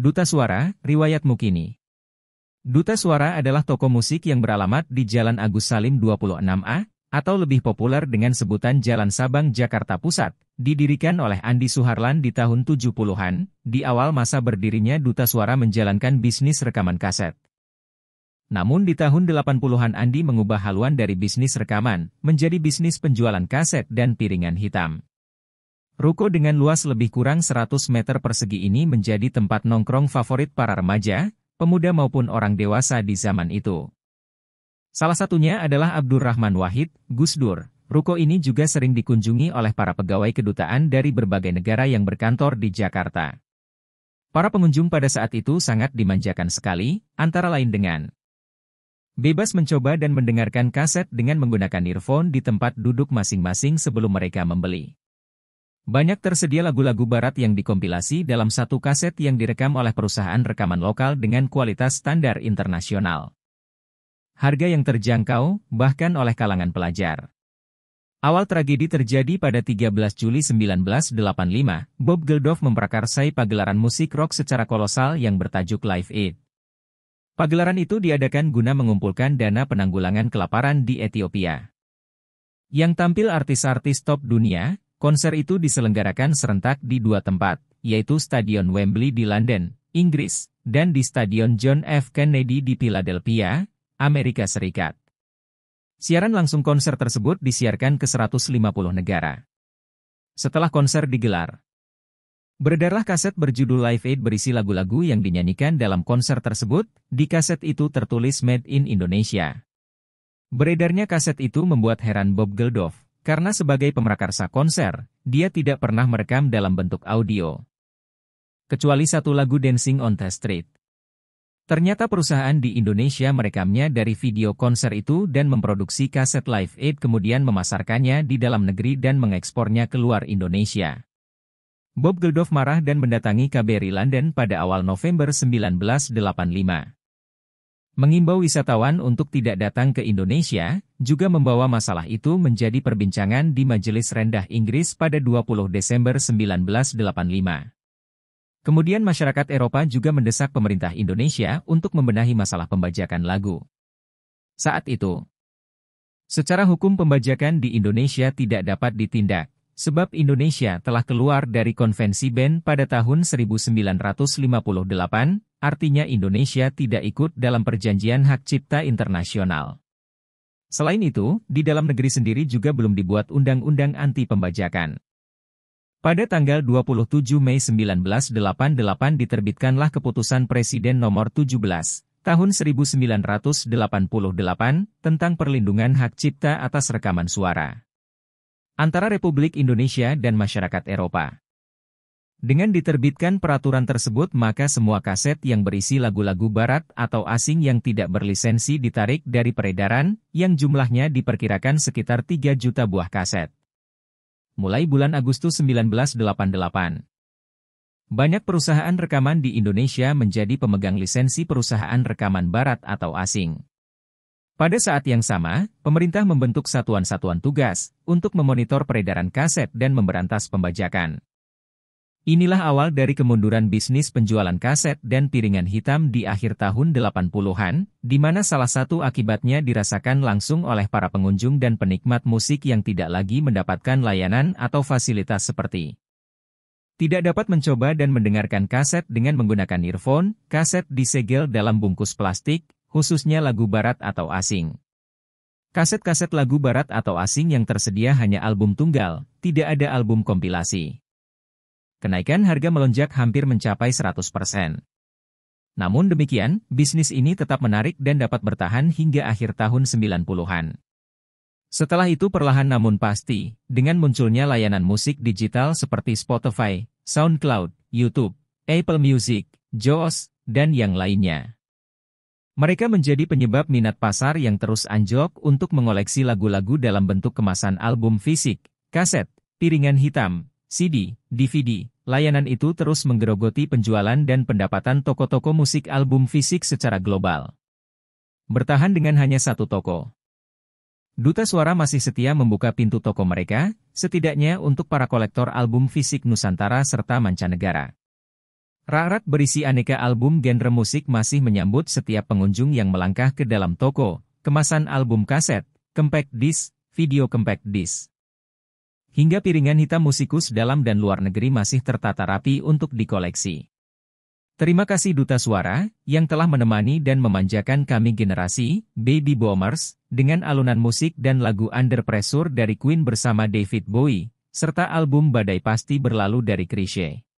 Duta Suara, Riwayat Mukini. Duta Suara adalah toko musik yang beralamat di Jalan Agus Salim 26A, atau lebih populer dengan sebutan Jalan Sabang, Jakarta Pusat, didirikan oleh Andi Suharlan di tahun 70-an. Di awal masa berdirinya Duta Suara menjalankan bisnis rekaman kaset. Namun di tahun 80-an Andi mengubah haluan dari bisnis rekaman, menjadi bisnis penjualan kaset dan piringan hitam. Ruko dengan luas lebih kurang 100 meter persegi ini menjadi tempat nongkrong favorit para remaja, pemuda maupun orang dewasa di zaman itu. Salah satunya adalah Abdurrahman Wahid, Gus Dur. Ruko ini juga sering dikunjungi oleh para pegawai kedutaan dari berbagai negara yang berkantor di Jakarta. Para pengunjung pada saat itu sangat dimanjakan sekali, antara lain dengan bebas mencoba dan mendengarkan kaset dengan menggunakan earphone di tempat duduk masing-masing sebelum mereka membeli. Banyak tersedia lagu-lagu barat yang dikompilasi dalam satu kaset yang direkam oleh perusahaan rekaman lokal dengan kualitas standar internasional. Harga yang terjangkau, bahkan oleh kalangan pelajar. Awal tragedi terjadi pada 13 Juli 1985, Bob Geldof memprakarsai pagelaran musik rock secara kolosal yang bertajuk Live Aid. Pagelaran itu diadakan guna mengumpulkan dana penanggulangan kelaparan di Ethiopia. Yang tampil artis-artis top dunia. Konser itu diselenggarakan serentak di dua tempat, yaitu Stadion Wembley di London, Inggris, dan di Stadion John F. Kennedy di Philadelphia, Amerika Serikat. Siaran langsung konser tersebut disiarkan ke 150 negara. Setelah konser digelar, beredarlah kaset berjudul Live Aid berisi lagu-lagu yang dinyanyikan dalam konser tersebut. Di kaset itu tertulis Made in Indonesia. Beredarnya kaset itu membuat heran Bob Geldof. Karena sebagai pemrakarsa konser, dia tidak pernah merekam dalam bentuk audio. Kecuali satu lagu Dancing on the Street. Ternyata perusahaan di Indonesia merekamnya dari video konser itu dan memproduksi kaset Live Aid kemudian memasarkannya di dalam negeri dan mengekspornya keluar Indonesia. Bob Geldof marah dan mendatangi KBRI London pada awal November 1985. Mengimbau wisatawan untuk tidak datang ke Indonesia, juga membawa masalah itu menjadi perbincangan di Majelis Rendah Inggris pada 20 Desember 1985. Kemudian masyarakat Eropa juga mendesak pemerintah Indonesia untuk membenahi masalah pembajakan lagu. Saat itu, secara hukum pembajakan di Indonesia tidak dapat ditindak, sebab Indonesia telah keluar dari Konvensi BEN pada tahun 1958, artinya Indonesia tidak ikut dalam Perjanjian Hak Cipta Internasional. Selain itu, di dalam negeri sendiri juga belum dibuat undang-undang anti pembajakan. Pada tanggal 27 Mei 1988 diterbitkanlah Keputusan Presiden Nomor 17, Tahun 1988, tentang perlindungan hak cipta atas rekaman suara antara Republik Indonesia dan masyarakat Eropa. Dengan diterbitkan peraturan tersebut maka semua kaset yang berisi lagu-lagu barat atau asing yang tidak berlisensi ditarik dari peredaran, yang jumlahnya diperkirakan sekitar 3 juta buah kaset. Mulai bulan Agustus 1988. Banyak perusahaan rekaman di Indonesia menjadi pemegang lisensi perusahaan rekaman barat atau asing. Pada saat yang sama, pemerintah membentuk satuan-satuan tugas untuk memonitor peredaran kaset dan memberantas pembajakan. Inilah awal dari kemunduran bisnis penjualan kaset dan piringan hitam di akhir tahun 80-an, di mana salah satu akibatnya dirasakan langsung oleh para pengunjung dan penikmat musik yang tidak lagi mendapatkan layanan atau fasilitas seperti tidak dapat mencoba dan mendengarkan kaset dengan menggunakan earphone, kaset disegel dalam bungkus plastik, khususnya lagu barat atau asing. Kaset-kaset lagu barat atau asing yang tersedia hanya album tunggal, tidak ada album kompilasi. Kenaikan harga melonjak hampir mencapai 100%. Namun demikian, bisnis ini tetap menarik dan dapat bertahan hingga akhir tahun 90-an. Setelah itu perlahan namun pasti, dengan munculnya layanan musik digital seperti Spotify, SoundCloud, YouTube, Apple Music, JOOX, dan yang lainnya. Mereka menjadi penyebab minat pasar yang terus anjlok untuk mengoleksi lagu-lagu dalam bentuk kemasan album fisik, kaset, piringan hitam, CD, DVD, layanan itu terus menggerogoti penjualan dan pendapatan toko-toko musik album fisik secara global. Bertahan dengan hanya satu toko, Duta Suara masih setia membuka pintu toko mereka, setidaknya untuk para kolektor album fisik Nusantara serta mancanegara. Rak-rak berisi aneka album genre musik masih menyambut setiap pengunjung yang melangkah ke dalam toko, kemasan album kaset, compact disc, video compact disc. Hingga piringan hitam musikus dalam dan luar negeri masih tertata rapi untuk dikoleksi. Terima kasih Duta Suara, yang telah menemani dan memanjakan kami generasi, Baby Boomers, dengan alunan musik dan lagu Under Pressure dari Queen bersama David Bowie, serta album Badai Pasti Berlalu dari Chrisye.